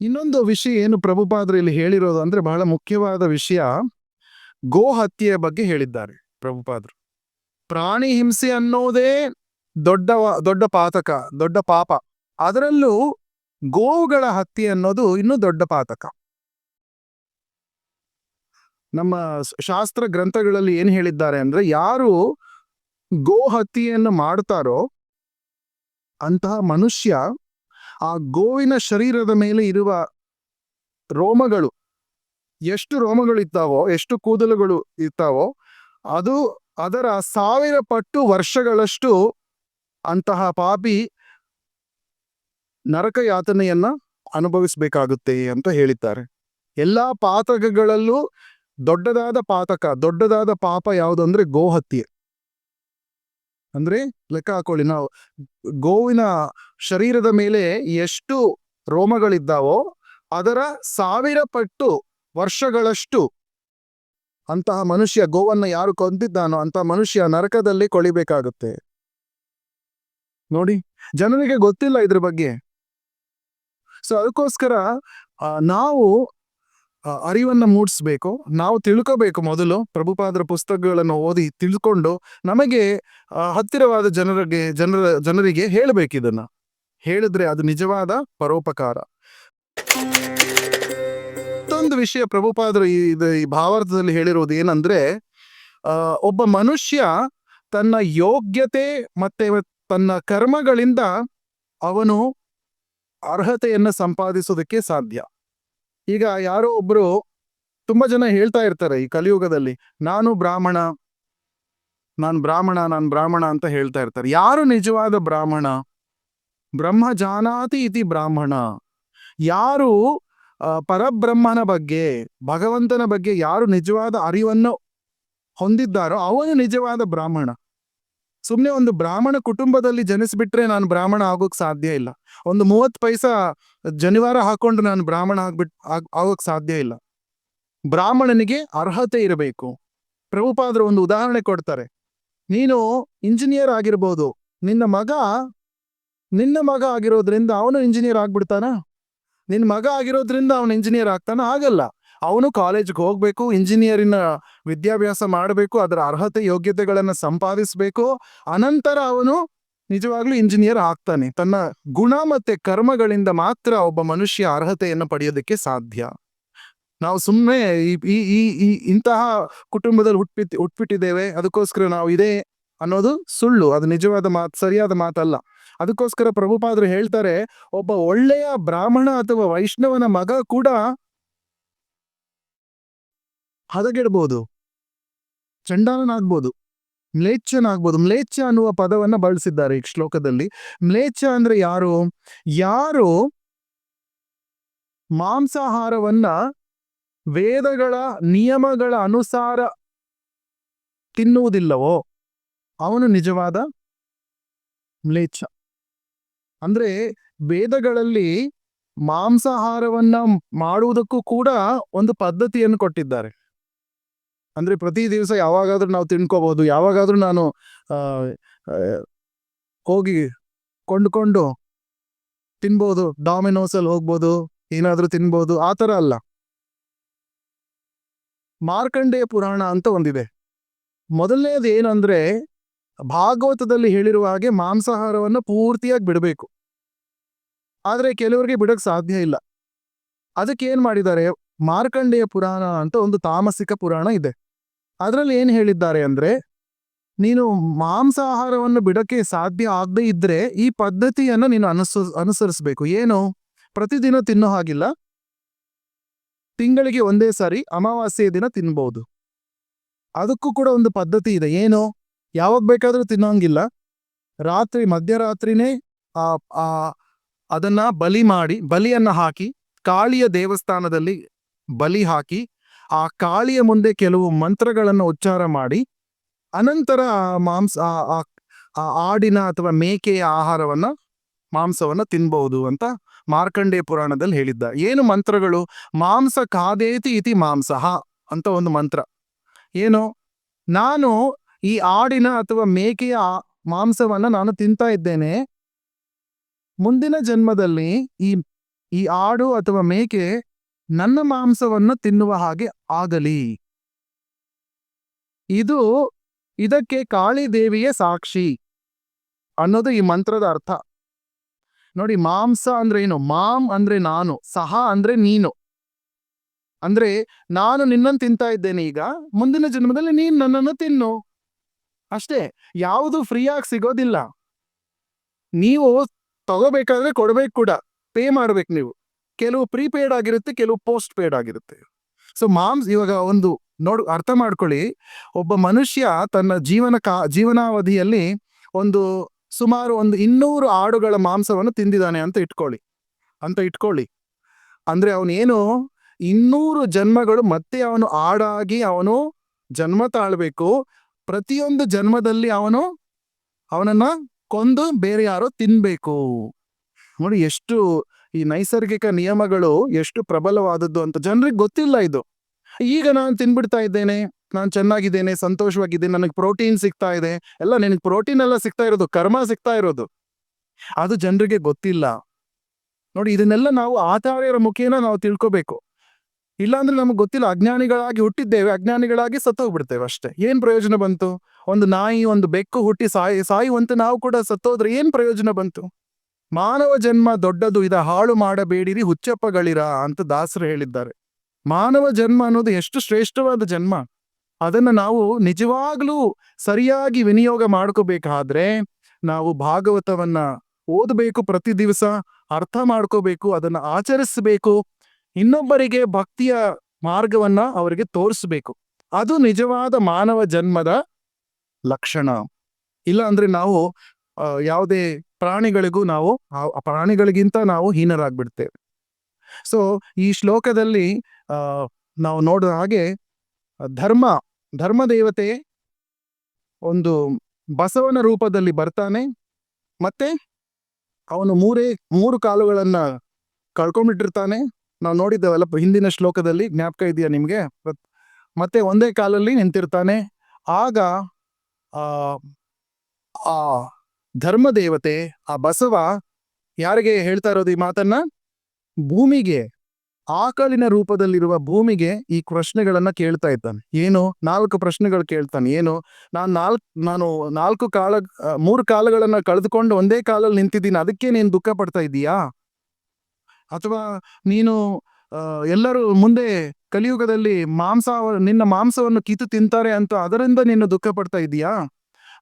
ಇನ್ನೊಂದು ವಿಷಯ ಏನು ಪ್ರಭುಪಾದರು ಇಲ್ಲಿ ಹೇಳಿರೋದು ಅಂದ್ರೆ ಬಹಳ ಮುಖ್ಯವಾದ ವಿಷಯ, ಗೋ ಹತ್ಯೆಯ ಬಗ್ಗೆ ಹೇಳಿದ್ದಾರೆ ಪ್ರಭುಪಾದರು. ಪ್ರಾಣಿ ಹಿಂಸೆ ಅನ್ನೋದೇ ದೊಡ್ಡ ಪಾತಕ, ದೊಡ್ಡ ಪಾಪ. ಅದರಲ್ಲೂ ಗೋವುಗಳ ಹತ್ಯೆ ಅನ್ನೋದು ಇನ್ನೂ ದೊಡ್ಡ ಪಾತಕ. ನಮ್ಮ ಶಾಸ್ತ್ರ ಗ್ರಂಥಗಳಲ್ಲಿ ಏನ್ ಹೇಳಿದ್ದಾರೆ ಅಂದ್ರೆ, ಯಾರು ಗೋ ಹತ್ಯೆಯನ್ನು ಮಾಡ್ತಾರೋ ಅಂತಹ ಮನುಷ್ಯ ಆ ಗೋವಿನ ಶರೀರದ ಮೇಲೆ ಇರುವ ರೋಮಗಳು, ಎಷ್ಟು ರೋಮಗಳು ಇರ್ತಾವೋ, ಎಷ್ಟು ಕೂದಲುಗಳು ಇರ್ತಾವೋ, ಅದು ಅದರ 1000 ಪಟ್ಟು ವರ್ಷಗಳಷ್ಟು ಅಂತಹ ಪಾಪಿ ನರಕ ಯಾತನೆಯನ್ನ ಅನುಭವಿಸಬೇಕಾಗುತ್ತೆ ಅಂತ ಹೇಳಿದ್ದಾರೆ. ಎಲ್ಲಾ ಪಾತಕಗಳಲ್ಲೂ ದೊಡ್ಡದಾದ ಪಾಪ ಯಾವುದು ಅಂದ್ರೆ ಗೋಹತ್ಯೆ. ಅಂದ್ರೆ ಲೆಕ್ಕ ಹಾಕೊಳ್ಳಿ, ನಾವು ಗೋವಿನ ಶರೀರದ ಮೇಲೆ ಎಷ್ಟು ರೋಮಗಳಿದ್ದಾವೋ ಅದರ 1000 ಪಟ್ಟು ವರ್ಷಗಳಷ್ಟು ಅಂತಹ ಮನುಷ್ಯ, ಗೋವನ್ನ ಯಾರು ಕೊಂದಿದ್ದಾನೋ ಅಂತಹ ಮನುಷ್ಯ ನರಕದಲ್ಲಿ ಕೊಳಿಬೇಕಾಗುತ್ತೆ. ನೋಡಿ, ಜನರಿಗೆ ಗೊತ್ತಿಲ್ಲ ಇದ್ರ ಬಗ್ಗೆ. ಸೊ ಅದಕ್ಕೋಸ್ಕರ ನಾವು ಅರಿವನ್ನ ಮೂಡಿಸ್ಬೇಕು, ನಾವು ತಿಳ್ಕೋಬೇಕು. ಮೊದಲು ಪ್ರಭುಪಾದರ ಪುಸ್ತಕಗಳನ್ನು ಓದಿ ತಿಳ್ಕೊಂಡು ನಮಗೆ ಹತ್ತಿರವಾದ ಜನರಿಗೆ ಹೇಳಬೇಕು. ಇದನ್ನ ಹೇಳಿದ್ರೆ ಅದು ನಿಜವಾದ ಪರೋಪಕಾರ. ಮತ್ತೊಂದು ವಿಷಯ ಪ್ರಭುಪಾದರು ಈ ಭಾವಾರ್ಥದಲ್ಲಿ ಹೇಳಿರುವುದು ಏನಂದ್ರೆ, ಒಬ್ಬ ಮನುಷ್ಯ ತನ್ನ ಯೋಗ್ಯತೆ ಮತ್ತೆ ತನ್ನ ಕರ್ಮಗಳಿಂದ ಅವನು ಅರ್ಹತೆಯನ್ನ ಸಂಪಾದಿಸೋದಕ್ಕೆ ಸಾಧ್ಯ. ಈಗ ಯಾರೋ ಒಬ್ರು, ತುಂಬಾ ಜನ ಹೇಳ್ತಾ ಇರ್ತಾರೆ ಈ ಕಲಿಯುಗದಲ್ಲಿ, ನಾನು ಬ್ರಾಹ್ಮಣ ಅಂತ ಹೇಳ್ತಾ ಇರ್ತಾರೆ. ಯಾರು ನಿಜವಾದ ಬ್ರಾಹ್ಮಣ? ಬ್ರಹ್ಮ ಜಾನಾತಿ ಇತಿ ಬ್ರಾಹ್ಮಣ. ಯಾರು ಪರಬ್ರಹ್ಮನ ಬಗ್ಗೆ, ಭಗವಂತನ ಬಗ್ಗೆ ಯಾರು ನಿಜವಾದ ಅರಿವನ್ನು ಹೊಂದಿದ್ದಾರೋ ಅವನು ನಿಜವಾದ ಬ್ರಾಹ್ಮಣ. ಸುಮ್ನೆ ಒಂದು ಬ್ರಾಹ್ಮಣ ಕುಟುಂಬದಲ್ಲಿ ಜನಿಸ್ಬಿಟ್ರೆ ನಾನು ಬ್ರಾಹ್ಮಣ ಆಗೋಕ್ ಸಾಧ್ಯ ಇಲ್ಲ. ಒಂದು 30 ಪೈಸಾ ಜನಿವಾರ ಹಾಕೊಂಡು ನಾನು ಬ್ರಾಹ್ಮಣ ಆಗೋಕ್ ಸಾಧ್ಯ ಇಲ್ಲ. ಬ್ರಾಹ್ಮಣನಿಗೆ ಅರ್ಹತೆ ಇರಬೇಕು. ಪ್ರಭುಪಾದರು ಒಂದು ಉದಾಹರಣೆ ಕೊಡ್ತಾರೆ. ನೀನು ಇಂಜಿನಿಯರ್ ಆಗಿರ್ಬೋದು, ನಿನ್ನ ಮಗ ಆಗಿರೋದ್ರಿಂದ ಅವನು ಇಂಜಿನಿಯರ್ ಆಗ್ಬಿಡ್ತಾನ? ನಿನ್ನ ಮಗ ಆಗಿರೋದ್ರಿಂದ ಅವನು ಇಂಜಿನಿಯರ್ ಆಗ್ತಾನ? ಆಗಲ್ಲ. ಅವನು ಕಾಲೇಜ್ಗೆ ಹೋಗ್ಬೇಕು, ಇಂಜಿನಿಯರಿನ ವಿದ್ಯಾಭ್ಯಾಸ ಮಾಡಬೇಕು, ಅದರ ಅರ್ಹತೆ ಯೋಗ್ಯತೆಗಳನ್ನು ಸಂಪಾದಿಸಬೇಕು. ಅನಂತರ ಅವನು ನಿಜವಾಗ್ಲೂ ಇಂಜಿನಿಯರ್ ಆಗ್ತಾನೆ. ತನ್ನ ಗುಣ ಮತ್ತೆ ಕರ್ಮಗಳಿಂದ ಮಾತ್ರ ಒಬ್ಬ ಮನುಷ್ಯ ಅರ್ಹತೆಯನ್ನು ಪಡೆಯೋದಕ್ಕೆ ಸಾಧ್ಯ. ನಾವು ಸುಮ್ಮನೆ ಇಂತಹ ಕುಟುಂಬದಲ್ಲಿ ಹುಟ್ಬಿಟ್ಟಿದ್ದೇವೆ, ಅದಕ್ಕೋಸ್ಕರ ನಾವು ಇದೆ ಅನ್ನೋದು ಸುಳ್ಳು. ಅದು ನಿಜವಾದ ಸರಿಯಾದ ಮಾತಲ್ಲ. ಅದಕ್ಕೋಸ್ಕರ ಪ್ರಭುಪಾದರು ಹೇಳ್ತಾರೆ, ಒಬ್ಬ ಒಳ್ಳೆಯ ಬ್ರಾಹ್ಮಣ ಅಥವಾ ವೈಷ್ಣವನ ಮಗ ಕೂಡ ಹದಗೆಡ್ಬೋದು, ಚಂಡಾಲನಾಗ್ಬೋದು, ಮ್ಲೇಚ್ಛನಾಗ್ಬೋದು. ಮ್ಲೇಚ್ಛ ಅನ್ನುವ ಪದವನ್ನ ಬಳಸಿದ್ದಾರೆ ಈ ಶ್ಲೋಕದಲ್ಲಿ. ಮ್ಲೇಚ್ಛ ಅಂದ್ರೆ ಯಾರು ಮಾಂಸಾಹಾರವನ್ನ ವೇದಗಳ ನಿಯಮಗಳ ಅನುಸಾರ ತಿನ್ನುವುದಿಲ್ಲವೋ ಅವನು ನಿಜವಾದ ಮ್ಲೇಚ್ಛ. ಅಂದ್ರೆ ವೇದಗಳಲ್ಲಿ ಮಾಂಸಾಹಾರವನ್ನ ಮಾಡುವುದಕ್ಕೂ ಕೂಡ ಒಂದು ಪದ್ಧತಿಯನ್ನು ಕೊಟ್ಟಿದ್ದಾರೆ. ಅಂದ್ರೆ ಪ್ರತಿ ದಿವಸ ಯಾವಾಗಾದ್ರೂ ನಾವು ತಿನ್ಕೋಬಹುದು, ಯಾವಾಗಾದ್ರೂ ನಾನು ಹೋಗಿ ಕೊಂಡ್ಕೊಂಡು ತಿನ್ಬೋದು, ಡಾಮಿನೋಸ್ ಅಲ್ಲಿ ಹೋಗ್ಬೋದು, ಏನಾದ್ರೂ ತಿನ್ಬೋದು, ಆ ತರ ಅಲ್ಲ. ಮಾರ್ಕಂಡೇಯ ಪುರಾಣ ಅಂತ ಒಂದಿದೆ. ಮೊದಲನೇದು ಏನಂದ್ರೆ, ಭಾಗವತದಲ್ಲಿ ಹೇಳಿರುವ ಹಾಗೆ ಮಾಂಸಾಹಾರವನ್ನು ಪೂರ್ತಿಯಾಗಿ ಬಿಡಬೇಕು. ಆದ್ರೆ ಕೆಲವರಿಗೆ ಬಿಡಕ್ ಸಾಧ್ಯ ಇಲ್ಲ. ಅದಕ್ಕೆ ಏನ್ ಮಾಡಿದ್ದಾರೆ, ಮಾರ್ಕಂಡೇಯ ಪುರಾಣ ಅಂತ ಒಂದು ತಾಮಸಿಕ ಪುರಾಣ ಇದೆ. ಅದರಲ್ಲಿ ಏನ್ ಹೇಳಿದ್ದಾರೆ ಅಂದ್ರೆ, ನೀನು ಮಾಂಸಾಹಾರವನ್ನು ಬಿಡಕ್ಕೆ ಸಾಧ್ಯ ಆಗದೆ ಇದ್ರೆ ಈ ಪದ್ಧತಿಯನ್ನು ನೀನು ಅನುಸರಿಸಬೇಕು. ಏನು? ಪ್ರತಿದಿನ ತಿನ್ನೋ ಹಾಗಿಲ್ಲ, ತಿಂಗಳಿಗೆ ಒಂದೇ ಸಾರಿ ಅಮಾವಾಸ್ಯೆಯ ದಿನ ತಿನ್ಬಹುದು. ಅದಕ್ಕೂ ಕೂಡ ಒಂದು ಪದ್ಧತಿ ಇದೆ. ಏನು? ಯಾವಾಗ ಬೇಕಾದ್ರೂ ತಿನ್ನೋಂಗಿಲ್ಲ. ಮಧ್ಯರಾತ್ರಿನೇ ಅದನ್ನ ಬಲಿಯನ್ನ ಹಾಕಿ, ಕಾಳಿಯ ದೇವಸ್ಥಾನದಲ್ಲಿ ಬಲಿ ಹಾಕಿ, ಆ ಕಾಳಿಯ ಮುಂದೆ ಕೆಲವು ಮಂತ್ರಗಳನ್ನು ಉಚ್ಚಾರ ಮಾಡಿ, ಅನಂತರ ಆ ಆಡಿನ ಅಥವಾ ಮೇಕೆಯ ಮಾಂಸವನ್ನ ತಿನ್ಬಹುದು ಅಂತ ಮಾರ್ಕಂಡೇಯ ಪುರಾಣದಲ್ಲಿ ಹೇಳಿದ್ದ. ಏನು ಮಂತ್ರಗಳು? ಮಾಂಸ ಖಾದೇತಿ ಇತಿ ಮಾಂಸಃ ಅಂತ ಒಂದು ಮಂತ್ರ. ಏನು? ನಾನು ಈ ಆಡಿನ ಅಥವಾ ಮೇಕೆಯ ಮಾಂಸವನ್ನ ನಾನು ತಿಂತಾ ಇದ್ದೇನೆ, ಮುಂದಿನ ಜನ್ಮದಲ್ಲಿ ಈ ಈ ಆಡು ಅಥವಾ ಮೇಕೆ ನನ್ನ ಮಾಂಸವನ್ನು ತಿನ್ನುವ ಹಾಗೆ ಆಗಲಿ. ಇದಕ್ಕೆ ಕಾಳಿ ದೇವಿಯೇ ಸಾಕ್ಷಿ ಅನ್ನೋದು ಈ ಮಂತ್ರದ ಅರ್ಥ. ನೋಡಿ, ಮಾಂಸ ಅಂದ್ರೆ ಏನು? ಮಾಂ ಅಂದ್ರೆ ನಾನು, ಸಹ ಅಂದ್ರೆ ನೀನು. ಅಂದ್ರೆ ನಾನು ನಿನ್ನನ್ನು ತಿಂತಾ ಇದ್ದೇನೆ, ಈಗ ಮುಂದಿನ ಜನ್ಮದಲ್ಲಿ ನೀನು ನನ್ನನ್ನು ತಿನ್ನು, ಅಷ್ಟೇ. ಯಾವುದು ಫ್ರೀಯಾಗಿ ಸಿಗೋದಿಲ್ಲ. ನೀವು ತಗೋಬೇಕಾದ್ರೆ ಕೊಡ್ಬೇಕು ಕೂಡ, ಪೇ ಮಾಡ್ಬೇಕು ನೀವು. ಕೆಲವು ಪ್ರೀಪೇಯ್ಡ್ ಆಗಿರುತ್ತೆ, ಕೆಲವು ಪೋಸ್ಟ್ ಪೇಯ್ಡ್ ಆಗಿರುತ್ತೆ. ಸೊ ಇವಾಗ ಅರ್ಥ ಮಾಡ್ಕೊಳ್ಳಿ, ಒಬ್ಬ ಮನುಷ್ಯ ತನ್ನ ಜೀವನಾವಧಿಯಲ್ಲಿ ಸುಮಾರು 200 ಆಡುಗಳ ಮಾಂಸವನ್ನು ತಿಂದಿದ್ದಾನೆ ಅಂತ ಇಟ್ಕೊಳ್ಳಿ. ಅಂದ್ರೆ ಅವನೇನು 200 ಜನ್ಮಗಳು ಮತ್ತೆ ಅವನು ಆಡಾಗಿ ಅವನು ಜನ್ಮ ತಾಳ್ಬೇಕು. ಪ್ರತಿಯೊಂದು ಜನ್ಮದಲ್ಲಿ ಅವನನ್ನ ಕೊಂದು ಬೇರೆ ಯಾರೋ ತಿನ್ಬೇಕು. ನೋಡಿ, ಎಷ್ಟು ಈ ನೈಸರ್ಗಿಕ ನಿಯಮಗಳು ಎಷ್ಟು ಪ್ರಬಲವಾದದ್ದು ಅಂತ ಜನರಿಗೆ ಗೊತ್ತಿಲ್ಲ. ಇದು ಈಗ ನಾನು ತಿನ್ಬಿಡ್ತಾ ಇದ್ದೇನೆ, ನಾನು ಚೆನ್ನಾಗಿದ್ದೇನೆ, ಸಂತೋಷವಾಗಿದ್ದೇನೆ, ನನಗೆ ಪ್ರೋಟೀನ್ ಸಿಗ್ತಾ ಇದೆ, ಎಲ್ಲ ನಿನಗೆ ಪ್ರೋಟೀನ್ ಎಲ್ಲ ಸಿಗ್ತಾ ಇರೋದು, ಕರ್ಮ ಸಿಗ್ತಾ ಇರೋದು, ಅದು ಜನರಿಗೆ ಗೊತ್ತಿಲ್ಲ. ನೋಡಿ, ಇದನ್ನೆಲ್ಲ ನಾವು ಆಚಾರ್ಯರ ಮುಖೇನ ನಾವು ತಿಳ್ಕೋಬೇಕು. ಇಲ್ಲಾಂದ್ರೆ ನಮಗೆ ಗೊತ್ತಿಲ್ಲ. ಅಜ್ಞಾನಿಗಳಾಗಿ ಹುಟ್ಟಿದ್ದೇವೆ, ಅಜ್ಞಾನಿಗಳಾಗಿ ಸತ್ತೋಗ್ಬಿಡ್ತೇವೆ ಅಷ್ಟೇ. ಏನ್ ಪ್ರಯೋಜನ ಬಂತು? ಒಂದು ನಾಯಿ, ಒಂದು ಬೆಕ್ಕು ಹುಟ್ಟಿ ಸಾಯುವಂತೆ ನಾವು ಕೂಡ ಸತ್ತೋದ್ರೆ ಏನ್ ಪ್ರಯೋಜನ ಬಂತು? ಮಾನವ ಜನ್ಮ ದೊಡ್ಡದು, ಇದ ಹಾಳು ಮಾಡಬೇಡಿರಿ ಹುಚ್ಚಪ್ಪಗಳಿರ ಅಂತ ದಾಸರು ಹೇಳಿದ್ದಾರೆ. ಮಾನವ ಜನ್ಮ ಅನ್ನೋದು ಎಷ್ಟು ಶ್ರೇಷ್ಠವಾದ ಜನ್ಮ. ಅದನ್ನ ನಾವು ನಿಜವಾಗ್ಲೂ ಸರಿಯಾಗಿ ವಿನಿಯೋಗ ಮಾಡ್ಕೋಬೇಕಾದ್ರೆ ನಾವು ಭಾಗವತವನ್ನ ಓದಬೇಕು, ಪ್ರತಿ ದಿವಸ ಅರ್ಥ ಮಾಡ್ಕೋಬೇಕು, ಅದನ್ನ ಆಚರಿಸಬೇಕು, ಇನ್ನೊಬ್ಬರಿಗೆ ಭಕ್ತಿಯ ಮಾರ್ಗವನ್ನ ಅವರಿಗೆ ತೋರಿಸ್ಬೇಕು. ಅದು ನಿಜವಾದ ಮಾನವ ಜನ್ಮದ ಲಕ್ಷಣ. ಇಲ್ಲ ಅಂದ್ರೆ ನಾವು ಯಾವುದೇ ಪ್ರಾಣಿಗಳಿಗೂ ಪ್ರಾಣಿಗಳಿಗಿಂತ ನಾವು ಹೀನರಾಗ್ಬಿಡ್ತೇವೆ. ಸೊ ಈ ಶ್ಲೋಕದಲ್ಲಿ ನಾವು ನೋಡಿದ ಹಾಗೆ ಧರ್ಮ ದೇವತೆ ಒಂದು ಬಸವನ ರೂಪದಲ್ಲಿ ಬರ್ತಾನೆ. ಮತ್ತೆ ಅವನು ಮೂರು ಕಾಲುಗಳನ್ನ ಕಳ್ಕೊಂಡ್ಬಿಟ್ಟಿರ್ತಾನೆ. ನಾವು ನೋಡಿದ್ದೇವಲ್ಲ ಹಿಂದಿನ ಶ್ಲೋಕದಲ್ಲಿ, ಜ್ಞಾಪಕ ಇದೆಯಾ ನಿಮ್ಗೆ? ಮತ್ತೆ ಒಂದೇ ಕಾಲಲ್ಲಿ ನಿಂತಿರ್ತಾನೆ. ಆಗ ಆ ಧರ್ಮ ದೇವತೆ, ಆ ಬಸವ ಯಾರಿಗೆ ಹೇಳ್ತಾ ಇರೋದು ಈ ಮಾತನ್ನ? ಭೂಮಿಗೆ, ಆಕಳಿನ ರೂಪದಲ್ಲಿರುವ ಭೂಮಿಗೆ ಈ ಪ್ರಶ್ನೆಗಳನ್ನ ಕೇಳ್ತಾ ಇದ್ದಾನೆ. ಏನು? 4 ಪ್ರಶ್ನೆಗಳು ಕೇಳ್ತಾನೆ. ಏನು? ನಾನು 3 ಕಾಲಗಳನ್ನ ಕಳೆದುಕೊಂಡು ಒಂದೇ ಕಾಲಲ್ಲಿ ನಿಂತಿದ್ದೀನಿ, ಅದಕ್ಕೆ ನೀನು ದುಃಖ ಪಡ್ತಾ ಇದ್ದೀಯಾ? ಅಥವಾ ನೀನು ಎಲ್ಲರೂ ಮುಂದೆ ಕಲಿಯುಗದಲ್ಲಿ ನಿನ್ನ ಮಾಂಸವನ್ನು ಕಿತ್ತು ತಿಂತಾರೆ ಅಂತ ಅದರಿಂದ ನೀನು ದುಃಖ ಪಡ್ತಾ ಇದೀಯಾ?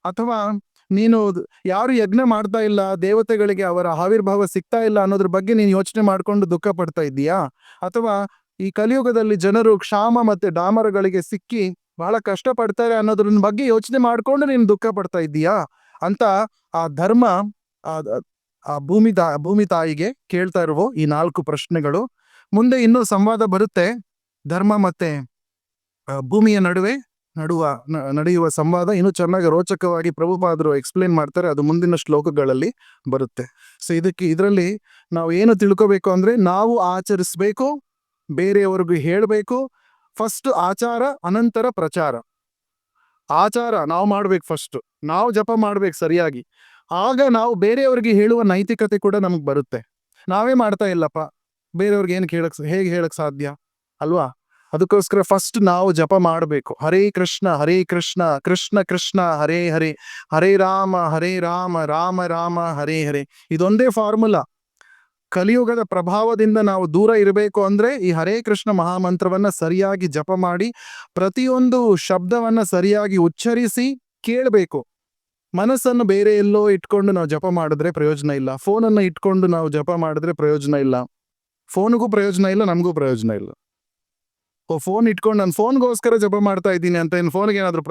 ಅಥವಾ ನೀನು ಯಾರು ಯಜ್ಞ ಮಾಡ್ತಾ ಇಲ್ಲ, ದೇವತೆಗಳಿಗೆ ಅವರ ಆವಿರ್ಭಾವ ಸಿಗ್ತಾ ಇಲ್ಲ ಅನ್ನೋದ್ರ ಬಗ್ಗೆ ನೀನು ಯೋಚನೆ ಮಾಡ್ಕೊಂಡು ದುಃಖ ಪಡ್ತಾ ಇದ್ದೀಯಾ? ಅಥವಾ ಈ ಕಲಿಯುಗದಲ್ಲಿ ಜನರು ಕ್ಷಾಮ ಮತ್ತೆ ಡಾಮರಗಳಿಗೆ ಸಿಕ್ಕಿ ಬಹಳ ಕಷ್ಟ ಪಡ್ತಾರೆ ಅನ್ನೋದ್ರ ಬಗ್ಗೆ ಯೋಚನೆ ಮಾಡ್ಕೊಂಡು ನೀನು ದುಃಖ ಪಡ್ತಾ ಇದ್ದೀಯಾ ಅಂತ ಆ ಧರ್ಮ ಆ ಭೂಮಿ ತಾಯಿಗೆ ಕೇಳ್ತಾ ಇರುವ ಈ 4 ಪ್ರಶ್ನೆಗಳು. ಮುಂದೆ ಇನ್ನೂ ಸಂವಾದ ಬರುತ್ತೆ, ಧರ್ಮ ಮತ್ತೆ ಭೂಮಿಯ ನಡುವೆ ನಡೆಯುವ ಸಂವಾದ ಇನ್ನೂ ಚೆನ್ನಾಗಿ ರೋಚಕವಾಗಿ ಪ್ರಭುಪಾದರು ಎಕ್ಸ್ಪ್ಲೇನ್ ಮಾಡ್ತಾರೆ. ಅದು ಮುಂದಿನ ಶ್ಲೋಕಗಳಲ್ಲಿ ಬರುತ್ತೆ. ಸೊ ಇದರಲ್ಲಿ ನಾವು ಏನು ತಿಳ್ಕೋಬೇಕು ಅಂದ್ರೆ, ನಾವು ಆಚರಿಸ್ಬೇಕು, ಬೇರೆಯವರಿಗೂ ಹೇಳಬೇಕು. ಫಸ್ಟ್ ಆಚಾರ, ಅನಂತರ ಪ್ರಚಾರ. ಆಚಾರ ನಾವು ಮಾಡ್ಬೇಕು, ಫಸ್ಟ್ ನಾವು ಜಪ ಮಾಡ್ಬೇಕು ಸರಿಯಾಗಿ. ಆಗ ನಾವು ಬೇರೆಯವ್ರಿಗೆ ಹೇಳುವ ನೈತಿಕತೆ ಕೂಡ ನಮ್ಗೆ ಬರುತ್ತೆ. ನಾವೇ ಮಾಡ್ತಾ ಇಲ್ಲಪ್ಪ, ಬೇರೆಯವ್ರಿಗೆ ಹೇಗೆ ಹೇಳಕ್ ಸಾಧ್ಯ ಅಲ್ವಾ? ಅದಕ್ಕೋಸ್ಕರ ಫಸ್ಟ್ ನಾವು ಜಪ ಮಾಡಬೇಕು. ಹರೇ ಕೃಷ್ಣ ಕೃಷ್ಣ ಕೃಷ್ಣ ಹರೇ ಹರೇ, ಹರೇ ರಾಮ ರಾಮ ರಾಮ ಹರೇ ಹರೇ. ಇದೊಂದೇ ಫಾರ್ಮುಲಾ. ಕಲಿಯುಗದ ಪ್ರಭಾವದಿಂದ ನಾವು ದೂರ ಇರಬೇಕು ಅಂದ್ರೆ ಈ ಹರೇ ಕೃಷ್ಣ ಮಹಾಮಂತ್ರವನ್ನ ಸರಿಯಾಗಿ ಜಪ ಮಾಡಿ, ಪ್ರತಿಯೊಂದು ಶಬ್ದವನ್ನ ಸರಿಯಾಗಿ ಉಚ್ಚರಿಸಿ ಕೇಳಬೇಕು. ಮನಸ್ಸನ್ನು ಬೇರೆ ಎಲ್ಲೋ ಇಟ್ಕೊಂಡು ನಾವು ಜಪ ಮಾಡಿದ್ರೆ ಪ್ರಯೋಜನ ಇಲ್ಲ. ಫೋನನ್ನು ಇಟ್ಕೊಂಡು ನಾವು ಜಪ ಮಾಡಿದ್ರೆ ಪ್ರಯೋಜನ ಇಲ್ಲ. ಫೋನ್ಗೂ ಪ್ರಯೋಜನ ಇಲ್ಲ, ನಮಗೂ ಪ್ರಯೋಜನ ಇಲ್ಲ. ಫೋನ್ ಇಟ್ಕೊಂಡು ನಾನು ಫೋನ್ಗೋಸ್ಕರ ಜಪ ಮಾಡ್ತಾ ಇದ್ದೀನಿ ಅಂತ ಏನು ಫೋನ್ಗೆ ಏನಾದ್ರು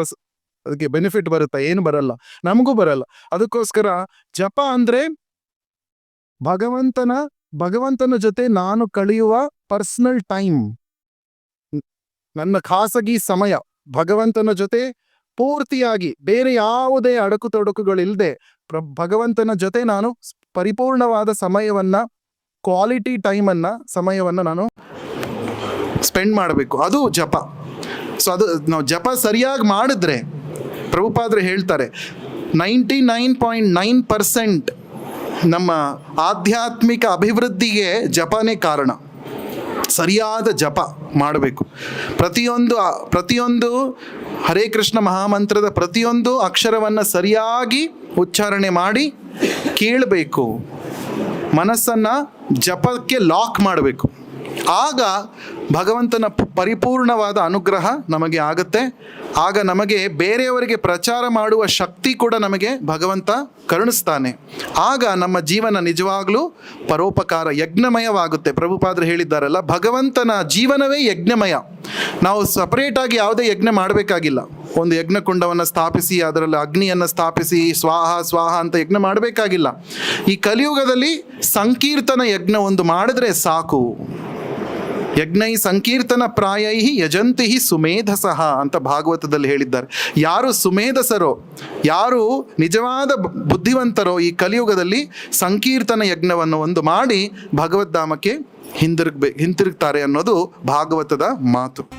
ಅದಕ್ಕೆ ಬೆನಿಫಿಟ್ ಬರುತ್ತಾ? ಏನು ಬರಲ್ಲ, ನಮಗೂ ಬರಲ್ಲ. ಅದಕ್ಕೋಸ್ಕರ ಜಪ ಅಂದ್ರೆ ಭಗವಂತನ ಜೊತೆ ನಾನು ಕಳೆಯುವ ಪರ್ಸನಲ್ ಟೈಮ್, ನನ್ನ ಖಾಸಗಿ ಸಮಯ. ಭಗವಂತನ ಜೊತೆ ಪೂರ್ತಿಯಾಗಿ ಬೇರೆ ಯಾವುದೇ ಅಡಕು ತೊಡಕುಗಳಿಲ್ಲದೆ ಭಗವಂತನ ಜೊತೆ ನಾನು ಪರಿಪೂರ್ಣವಾದ ಕ್ವಾಲಿಟಿ ಸಮಯವನ್ನ ನಾನು ಸ್ಪೆಂಡ್ ಮಾಡಬೇಕು. ಅದು ಜಪ. ಸೊ ಅದು ನಾವು ಜಪ ಸರಿಯಾಗಿ ಮಾಡಿದ್ರೆ, ಪ್ರಭುಪಾದರು ಹೇಳ್ತಾರೆ 99.9% ನಮ್ಮ ಆಧ್ಯಾತ್ಮಿಕ ಅಭಿವೃದ್ಧಿಗೆ ಜಪನೇ ಕಾರಣ. ಸರಿಯಾದ ಜಪ ಮಾಡಬೇಕು. ಪ್ರತಿಯೊಂದು ಹರೇ ಕೃಷ್ಣ ಮಹಾಮಂತ್ರದ ಪ್ರತಿಯೊಂದು ಅಕ್ಷರವನ್ನು ಸರಿಯಾಗಿ ಉಚ್ಚಾರಣೆ ಮಾಡಿ ಕೇಳಬೇಕು. ಮನಸ್ಸನ್ನು ಜಪಕ್ಕೆ ಲಾಕ್ ಮಾಡಬೇಕು. ಆಗ ಭಗವಂತನ ಪರಿಪೂರ್ಣವಾದ ಅನುಗ್ರಹ ನಮಗೆ ಆಗುತ್ತೆ. ಆಗ ನಮಗೆ ಬೇರೆಯವರಿಗೆ ಪ್ರಚಾರ ಮಾಡುವ ಶಕ್ತಿ ಕೂಡ ನಮಗೆ ಭಗವಂತ ಕರುಣಿಸ್ತಾನೆ. ಆಗ ನಮ್ಮ ಜೀವನ ನಿಜವಾಗ್ಲೂ ಪರೋಪಕಾರ ಯಜ್ಞಮಯವಾಗುತ್ತೆ. ಪ್ರಭುಪಾದರು ಹೇಳಿದ್ದಾರಲ್ಲ, ಭಗವಂತನ ಜೀವನವೇ ಯಜ್ಞಮಯ. ನಾವು ಸಪರೇಟಾಗಿ ಯಾವುದೇ ಯಜ್ಞ ಮಾಡಬೇಕಾಗಿಲ್ಲ. ಒಂದು ಯಜ್ಞಕುಂಡವನ್ನು ಸ್ಥಾಪಿಸಿ ಅದರಲ್ಲಿ ಅಗ್ನಿಯನ್ನು ಸ್ಥಾಪಿಸಿ ಸ್ವಾಹ ಸ್ವಾಹ ಅಂತ ಯಜ್ಞ ಮಾಡಬೇಕಾಗಿಲ್ಲ. ಈ ಕಲಿಯುಗದಲ್ಲಿ ಸಂಕೀರ್ತನ ಯಜ್ಞ ಒಂದು ಮಾಡಿದ್ರೆ ಸಾಕು. ಯಜ್ಞೈ ಸಂಕೀರ್ತನ ಪ್ರಾಯೈ ಯಜಂತಿ ಸುಮೇಧಸಃ ಅಂತ ಭಾಗವತದಲ್ಲಿ ಹೇಳಿದ್ದಾರೆ. ಯಾರು ಸುಮೇಧಸರೋ, ಯಾರು ನಿಜವಾದ ಬುದ್ಧಿವಂತರೋ ಈ ಸಂಕೀರ್ತನ ಯಜ್ಞವನ್ನು ಒಂದು ಮಾಡಿ ಭಗವದ್ಧಾಮಕ್ಕೆ ಹಿಂತಿರುಗ್ತಾರೆ ಅನ್ನೋದು ಭಾಗವತದ ಮಾತು.